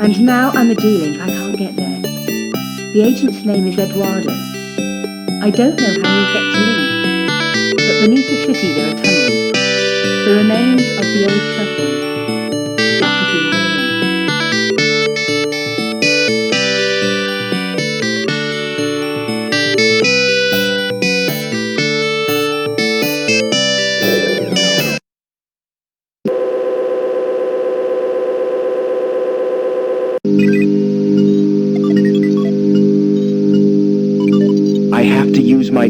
And now I'm a D-Link, I can't get there. The agent's name is Eduardo. I don't know how you'll get to Link, but beneath the city there are tunnels. The remains of the old subway. That could be where. I have to use my...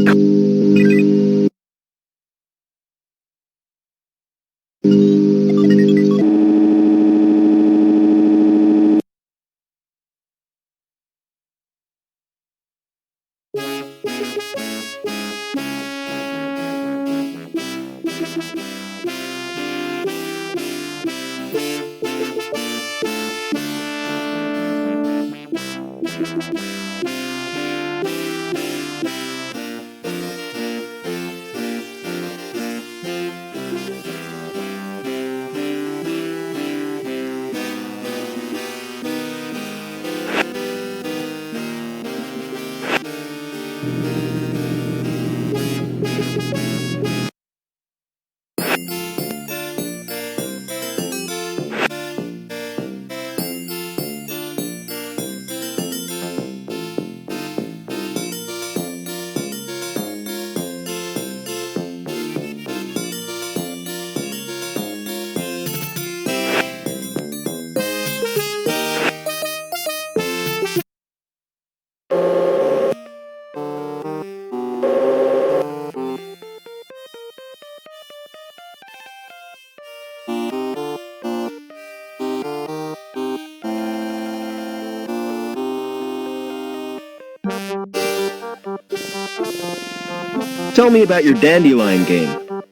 Tell me about your dandelion game.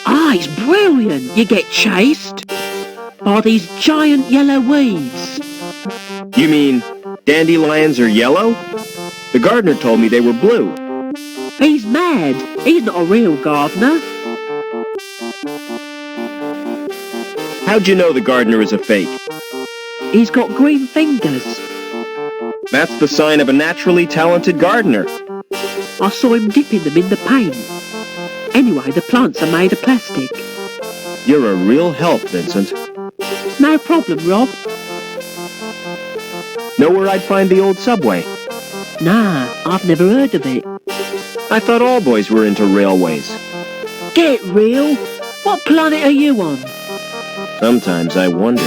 Ah, it's brilliant. You get chased by these giant yellow weeds. You mean dandelions are yellow? The gardener told me they were blue. He's mad. He's not a real gardener. How'd you know the gardener is a fake? He's got green fingers. That's the sign of a naturally talented gardener. I saw him dipping them in the paint. Anyway, the plants are made of plastic. You're a real help, Vincent. No problem, Rob. Know where I'd find the old subway? Nah, I've never heard of it. I thought all boys were into railways. Get real. What planet are you on? Sometimes I wonder.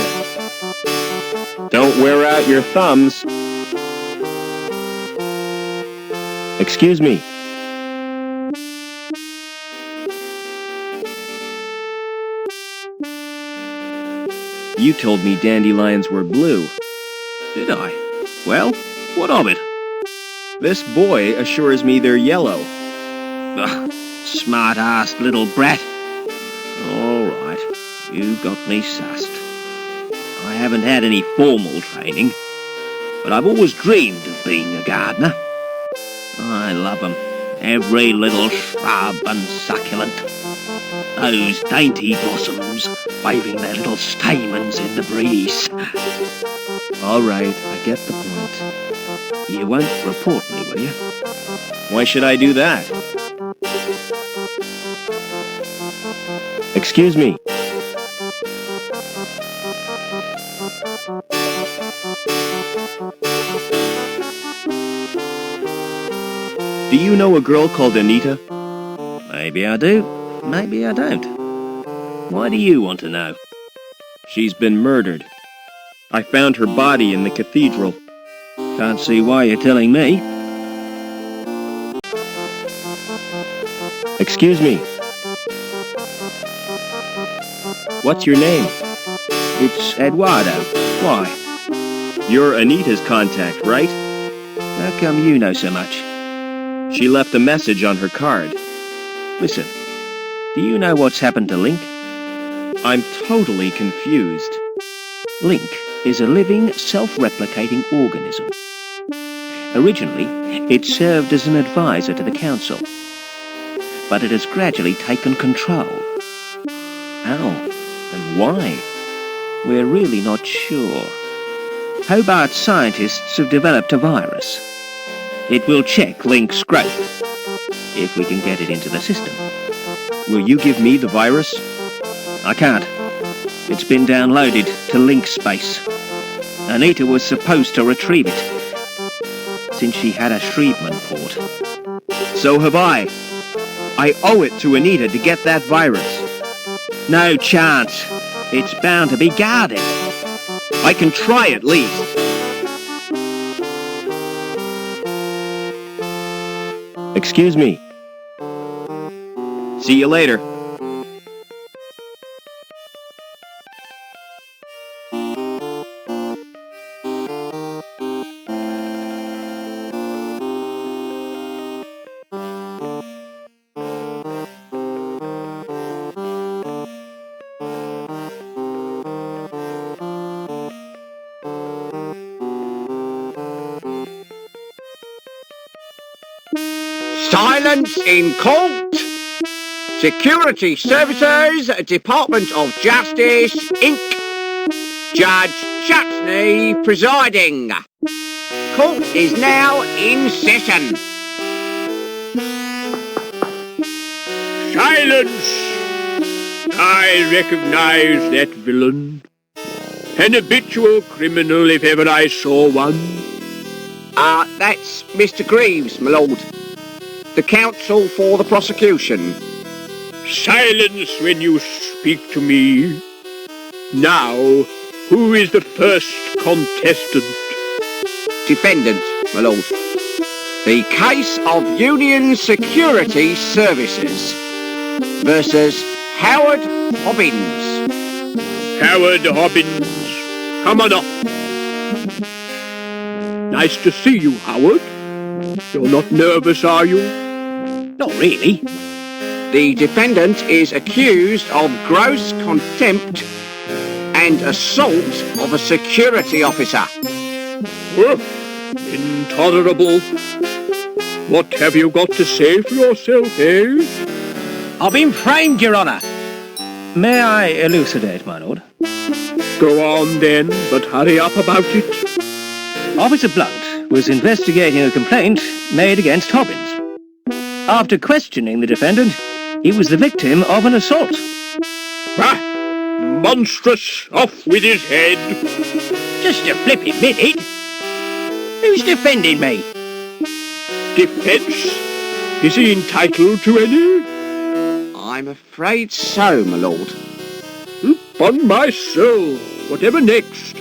Don't wear out your thumbs. Excuse me. You told me dandelions were blue. Did I? Well, what of it? This boy assures me they're yellow. Ugh, smart-assed little brat. All right, you got me sussed. I haven't had any formal training, but I've always dreamed of being a gardener. I love 'em, every little shrub and succulent. Those dainty blossoms waving their little stamens in the breeze. All right, I get the point. You won't report me, will you? Why should I do that? Excuse me. Do you know a girl called Anita? Maybe I do, maybe I don't. Why do you want to know? She's been murdered. I found her body in the cathedral. Can't see why you're telling me. Excuse me. What's your name? It's Eduardo. Why? You're Anita's contact, right? How come you know so much? She left a message on her card. Listen, do you know what's happened to LINC? I'm totally confused. LINC is a living, self-replicating organism. Originally, it served as an advisor to the council, but it has gradually taken control. How and why? We're really not sure. Hobart scientists have developed a virus. It will check LINC's growth, if we can get it into the system. Will you give me the virus? I can't. It's been downloaded to LINC-space. Anita was supposed to retrieve it, since she had a Shrievman port. So have I. I owe it to Anita to get that virus. No chance. It's bound to be guarded. I can try at least. Excuse me. See you later. Silence in court. Security Services, Department of Justice, Inc. Judge Chutney presiding. Court is now in session. Silence! I recognize that villain. An habitual criminal if ever I saw one. That's Mr. Greaves, my lord. The counsel for the prosecution. Silence when you speak to me. Now, who is the first contestant? Defendant, my lord. The case of Union Security Services versus Howard Hobbins. Howard Hobbins, come on up. Nice to see you, Howard. You're not nervous, are you? Not really. The defendant is accused of gross contempt and assault of a security officer. Intolerable. What have you got to say for yourself, eh? I've been framed, Your Honour. May I elucidate, my lord? Go on then, but hurry up about it. Officer Blunt was investigating a complaint made against Hobbins. After questioning the defendant, he was the victim of an assault. Ah, monstrous! Off with his head! Just a flipping minute. Who's defending me? Defence? Is he entitled to any? I'm afraid so, my lord. Upon my soul, whatever next?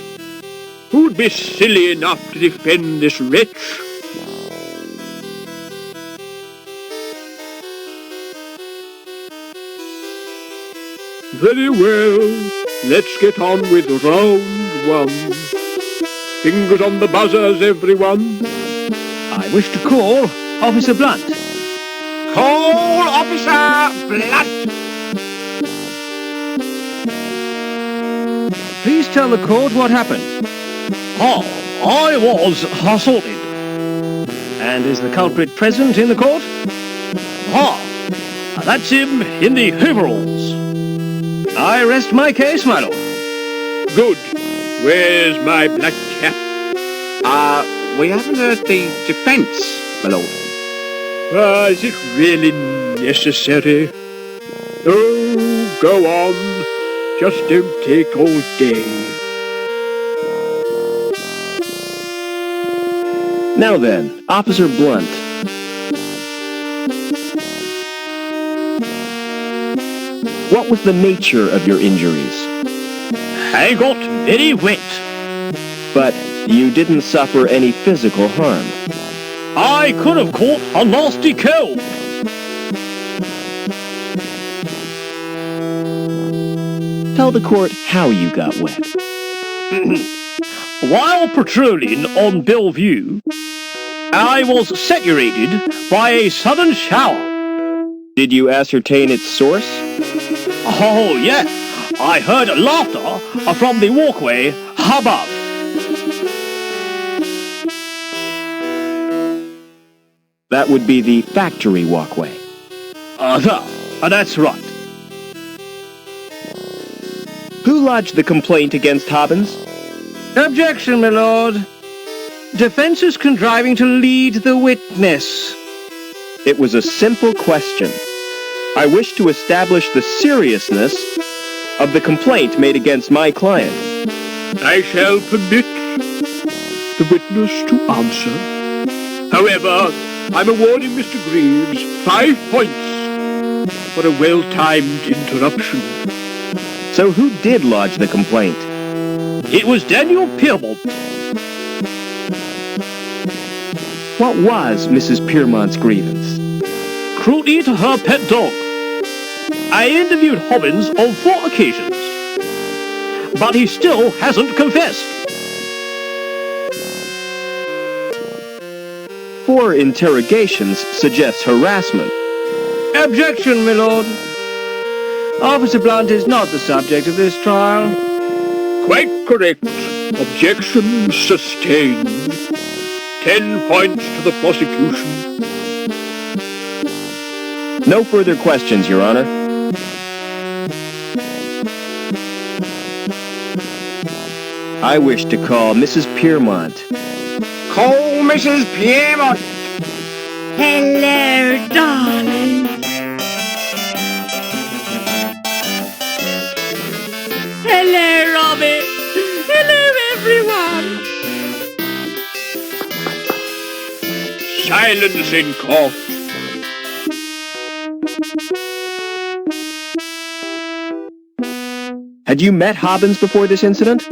Who'd be silly enough to defend this wretch? Very well, let's get on with round one. Fingers on the buzzers, everyone. I wish to call Officer Blunt. Call Officer Blunt. Please tell the court what happened. Oh, I was assaulted. And is the culprit present in the court? That's him in the overalls. I rest my case, my lord. Good. Where's my black cap? We haven't heard the defence, my lord. Is it really necessary? Oh, go on. Just don't take all day. Now then, Officer Blunt. What was the nature of your injuries? I got very wet. But you didn't suffer any physical harm. I could have caught a nasty cold. Tell the court how you got wet. While patrolling on Bellevue, I was saturated by a sudden shower. Did you ascertain its source? Oh, yeah. I heard laughter from the walkway above. That would be the factory walkway. That's right. Who lodged the complaint against Hobbins? Objection, my lord. Defense is contriving to lead the witness. It was a simple question. I wish to establish the seriousness of the complaint made against my client. I shall permit the witness to answer. However, I'm awarding Mr. Greaves 5 points for a well-timed interruption. So who did lodge the complaint? It was Daniel Piermont. What was Mrs. Piermont's grievance? Cruelty to her pet dog. I interviewed Hobbins on 4 occasions, but he still hasn't confessed. 4 interrogations suggest harassment. Objection, my lord. Officer Blunt is not the subject of this trial. Quite correct. Objection sustained. 10 points to the prosecution. No further questions, Your Honor. I wish to call Mrs. Piermont. Call Mrs. Piermont. Hello, darling. Hello, Robbie. Hello, everyone. Silence in court. Had you met Hobbins before this incident?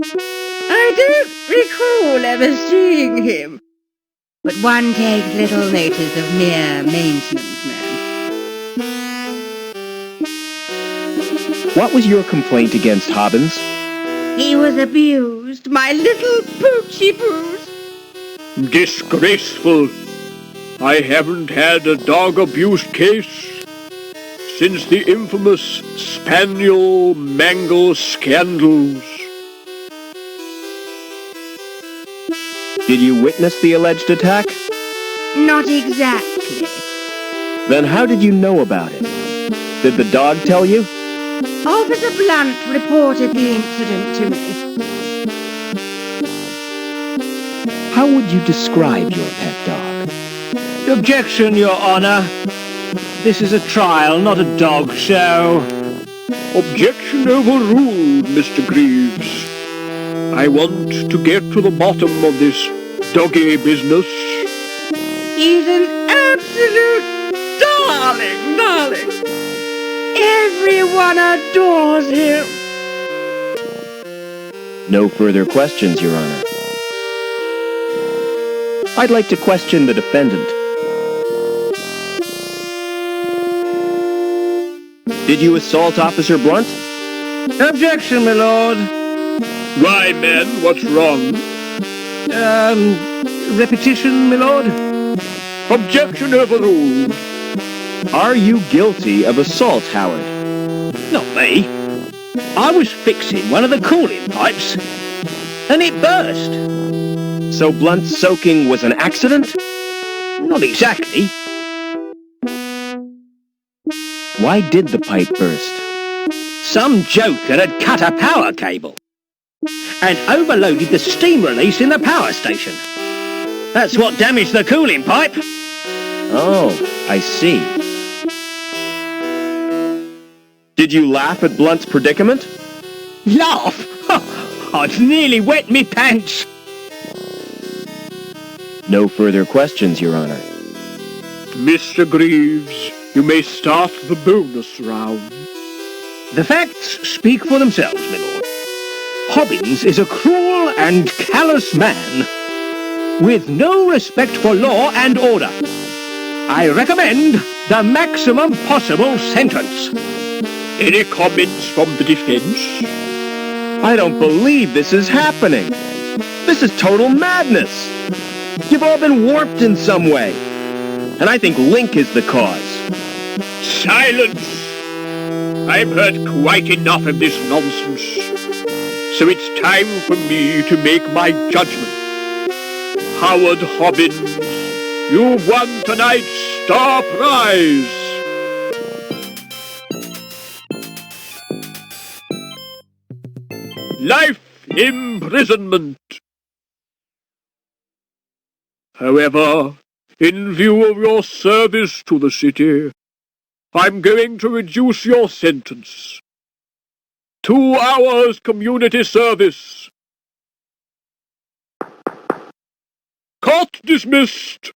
I don't recall ever seeing him. But one takes little notice of mere maintenance men. What was your complaint against Hobbins? He was abused, my little poochie poos. Disgraceful. I haven't had a dog abuse case since the infamous Spaniel Mangle scandals. Did you witness the alleged attack? Not exactly. Then how did you know about it? Did the dog tell you? Officer Blunt reported the incident to me. How would you describe your pet dog? Objection, Your Honor. This is a trial, not a dog show. Objection overruled, Mr. Greaves. I want to get to the bottom of this doggy business. He's an absolute darling. Everyone adores him. No further questions, Your Honor. I'd like to question the defendant. Did you assault Officer Blunt? Objection, my lord. Why, man, what's wrong? Repetition, my lord? Objection overruled. Are you guilty of assault, Howard? Not me. I was fixing one of the cooling pipes, and it burst. So blunt soaking was an accident? Not exactly. Why did the pipe burst? Some joker had cut a power cable and overloaded the steam release in the power station. That's what damaged the cooling pipe. Oh, I see. Did you laugh at Blunt's predicament? Laugh? I'd nearly wet me pants. No further questions, Your Honor. Mr. Greaves, you may start the bonus round. The facts speak for themselves, my lord. Hobbins is a cruel and callous man, with no respect for law and order. I recommend the maximum possible sentence. Any comments from the defense? I don't believe this is happening. This is total madness. You've all been warped in some way. And I think Link is the cause. Silence! I've heard quite enough of this nonsense. So it's time for me to make my judgment. Howard Hobbins, you've won tonight's star prize. Life imprisonment. However, in view of your service to the city, I'm going to reduce your sentence. 2 hours community service. Court dismissed.